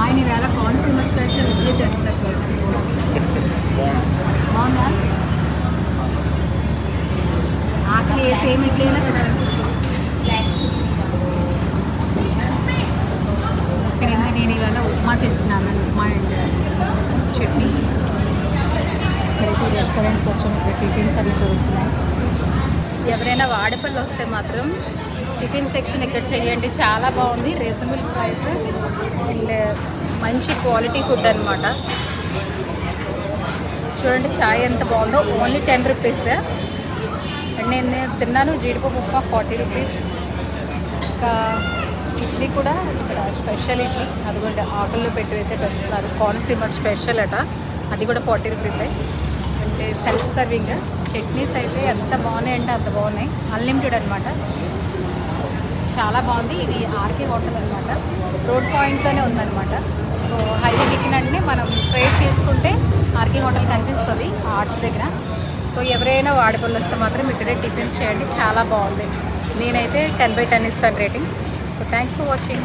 ఆయన ఈవేళ కోనసీమ స్పెషల్ ఇడ్లీ తింటున్నారు. బాగుందా? ఆకలి ఏ సేమ్ ఇడ్లీ అయినా తినాలనిపిస్తుంది. నేను ఇవాళ ఉప్మా తింటున్నాను. ఉప్మా అండ్ చట్నీ. ఇక్కడైతే రెస్టారెంట్కి వచ్చాము. ఇక్కడ టిఫిన్స్ అవి దొరుకుతున్నాయి. ఎవరైనా వాడపల్లి వస్తే మాత్రం టిఫిన్ సెక్షన్ ఇక్కడ చేయండి. చాలా బాగుంది. రీజనబుల్ ప్రైసెస్ అండ్ మంచి క్వాలిటీ ఫుడ్ అనమాట. చూడండి చాయ్ ఎంత బాగుందో. Only 10 rupees. అండ్ నేను తిన్నాను జీడిపప్పు ఉప్మా 40 రూపీస్. ఇంకా ఇడ్లీ కూడా ఇక్కడ స్పెషల్ ఇడ్లీ, అది కూడా ఆకుల్లో పెట్టి అయితే వస్తున్నారు. కోనసీమ స్పెషల్ అట, అది కూడా 40 రూపీసే. అంటే సెల్ఫ్ సర్వింగ్. చట్నీస్ అయితే ఎంత బాగున్నాయి అంటే అంత బాగున్నాయి. అన్లిమిటెడ్ అనమాట. చాలా బాగుంది. ఇది ఆర్కే హోటల్ అనమాట. రోడ్ పాయింట్లోనే ఉందన్నమాట. సో హైవే ఎక్కినట్టునే మనం స్ట్రైట్ తీసుకుంటే ఆర్కే హోటల్ కనిపిస్తుంది ఆర్చ్ దగ్గర. సో ఎవరైనా వాడపల్లి వస్తే మాత్రం ఇక్కడే టిఫిన్స్ చేయండి. చాలా బాగుంది. నేనైతే 10/10 ఇస్తాను rating. So thanks for watching.